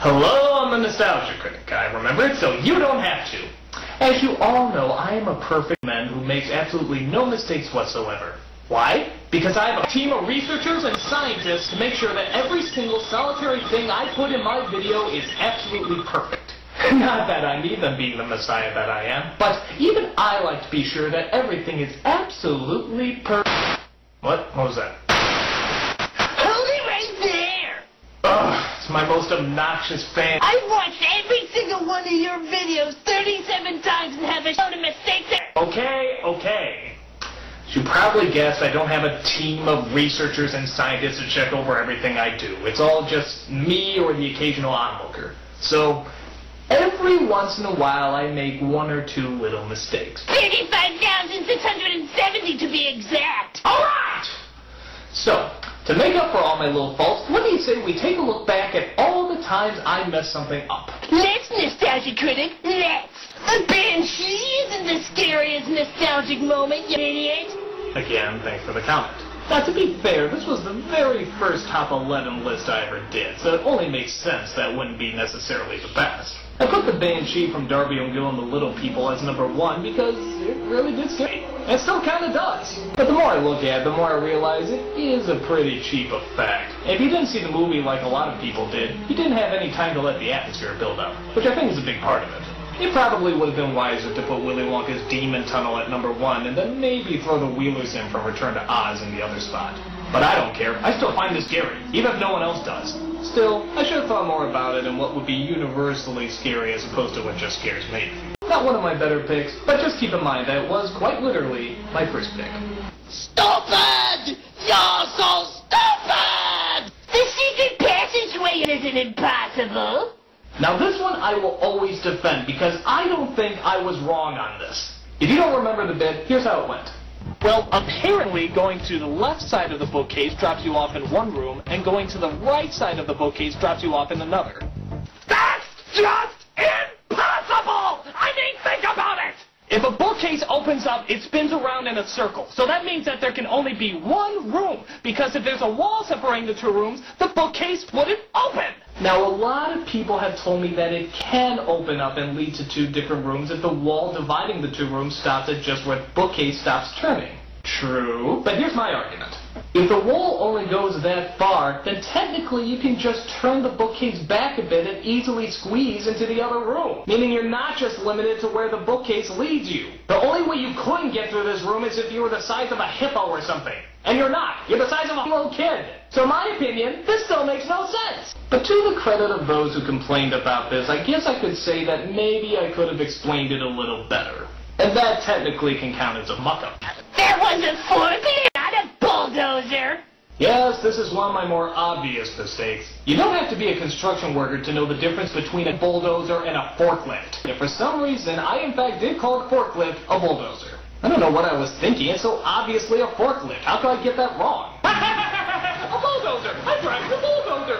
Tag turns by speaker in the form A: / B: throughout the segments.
A: Hello, I'm the Nostalgia Critic. I remember it, so you don't have to. As you all know, I am a perfect man who makes absolutely no mistakes whatsoever. Why? Because I have a team of researchers and scientists to make sure that every single solitary thing I put in my video is absolutely perfect. Not that I need them being the messiah that I am, but even I like to be sure that everything is absolutely perfect. What was that?
B: Hold it right there!
A: Ugh, it's my most obnoxious fan.
B: I've watched every single one of your videos 37 times and haven't shown a mistake there.
A: Okay. As you probably guessed, I don't have a team of researchers and scientists to check over everything I do. It's all just me or the occasional onlooker. So, every once in a while I make one or two little mistakes.
B: 35,670 to be exact.
A: Alright! So, to make up for all my little faults, what do you say we take a look back at all the times I messed something up?
B: Let's, Nostalgia Critic, let's. The Banshee isn't the scariest nostalgic moment, you idiot.
A: Again, thanks for the comment. Now, to be fair, this was the very first top 11 list I ever did, so it only makes sense that wouldn't be necessarily the best. I put the Banshee from Darby O'Gill and the Little People as number 1 because it really did scare me. It still kind of does. But the more I look at it, the more I realize it is a pretty cheap effect. If you didn't see the movie like a lot of people did, you didn't have any time to let the atmosphere build up, which I think is a big part of it. It probably would have been wiser to put Willy Wonka's Demon Tunnel at number 1 and then maybe throw the Wheelers in from Return to Oz in the other spot. But I don't care. I still find this scary, even if no one else does. Still, I should have thought more about it and what would be universally scary as opposed to what just scares me. Not one of my better picks, but just keep in mind that it was quite literally my first pick.
B: Stupid! You're so stupid! The secret passageway isn't impossible.
A: Now this one I will always defend because I don't think I was wrong on this. If you don't remember the bit, here's how it went. Well, apparently going to the left side of the bookcase drops you off in one room, and going to the right side of the bookcase drops you off in another. That's just impossible! I mean, think about it! If a bookcase opens up, it spins around in a circle. So that means that there can only be one room, because if there's a wall separating the two rooms, the bookcase wouldn't open! Now, a lot of people have told me that it can open up and lead to two different rooms if the wall dividing the two rooms stops at just where the bookcase stops turning. True, but here's my argument. If the wall only goes that far, then technically you can just turn the bookcase back a bit and easily squeeze into the other room. Meaning you're not just limited to where the bookcase leads you. The only way you couldn't get through this room is if you were the size of a hippo or something. And you're not. You're the size of a little kid. So in my opinion, this still makes no sense. But to the credit of those who complained about this, I guess I could say that maybe I could have explained it a little better. And that technically can count as a muck-up.
B: There was a forklift, not a bulldozer.
A: Yes, this is one of my more obvious mistakes. You don't have to be a construction worker to know the difference between a bulldozer and a forklift. And for some reason, I in fact did call a forklift a bulldozer. I don't know what I was thinking. It's so obviously a forklift. How could I get that wrong? A bulldozer! I'm driving a bulldozer!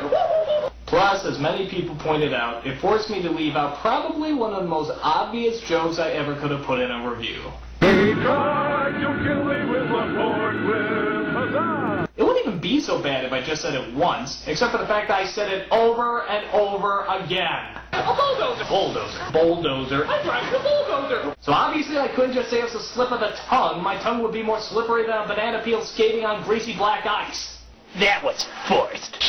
A: Plus, as many people pointed out, it forced me to leave out probably one of the most obvious jokes I ever could have put in a review.
C: He tried to kill me with a forklift, huzzah!
A: It wouldn't even be so bad if I just said it once, except for the fact that I said it over and over again. A bulldozer! Bulldozer. Bulldozer. I'm driving a bulldozer! So obviously I couldn't just say it was a slip of the tongue. My tongue would be more slippery than a banana peel skating on greasy black ice. That was forced.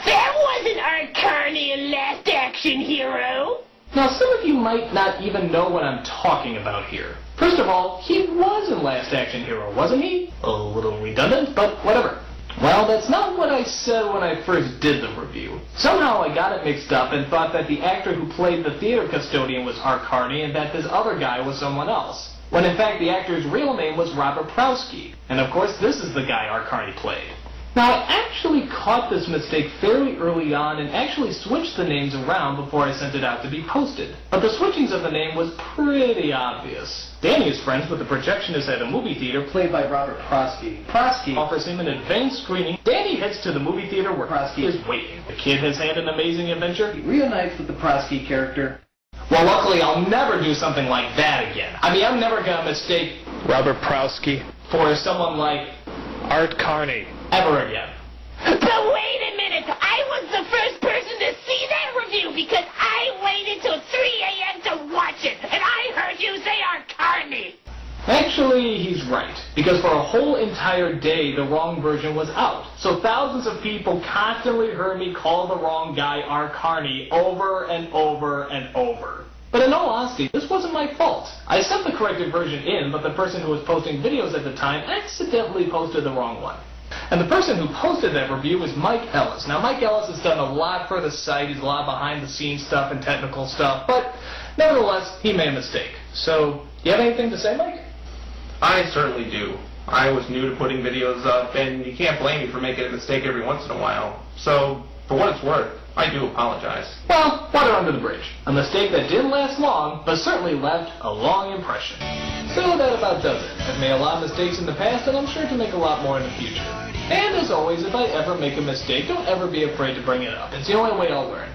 B: That wasn't our Carney and Last Action Hero.
A: Now, some of you might not even know what I'm talking about here. First of all, he was in Last Action Hero, wasn't he? A little redundant, but whatever. Well, that's not what I said when I first did the review. Somehow I got it mixed up and thought that the actor who played the theater custodian was Art Carney and that this other guy was someone else. When in fact the actor's real name was Robert Prowski. And of course this is the guy Art Carney played. Now, I actually caught this mistake fairly early on and actually switched the names around before I sent it out to be posted. But the switchings of the name was pretty obvious. Danny is friends with the projectionist at a movie theater played by Robert Prowski. Prowski offers him an advanced screening. Danny heads to the movie theater where Prowski is waiting. The kid has had an amazing adventure. He reunites with the Prowski character. Well, luckily I'll never do something like that again. I mean, I'm never gonna mistake
D: Robert Prowski
A: for someone like
D: Art Carney
A: ever again.
B: But wait a minute! I was the first person to see that review because
A: Actually, he's right, because for a whole entire day, the wrong version was out. So thousands of people constantly heard me call the wrong guy Arcarney over and over and over. But in all honesty, this wasn't my fault. I sent the corrected version in, but the person who was posting videos at the time accidentally posted the wrong one. And the person who posted that review was Mike Ellis. Now, Mike Ellis has done a lot for the site. He's a lot behind-the-scenes stuff and technical stuff, but nevertheless, he made a mistake. So, you have anything to say, Mike?
E: I certainly do. I was new to putting videos up, and you can't blame me for making a mistake every once in a while. So, for what it's worth, I do apologize.
A: Well, water under the bridge. A mistake that didn't last long, but certainly left a long impression. So that about does it. I've made a lot of mistakes in the past, and I'm sure to make a lot more in the future. And as always, if I ever make a mistake, don't ever be afraid to bring it up. It's the only way I'll learn.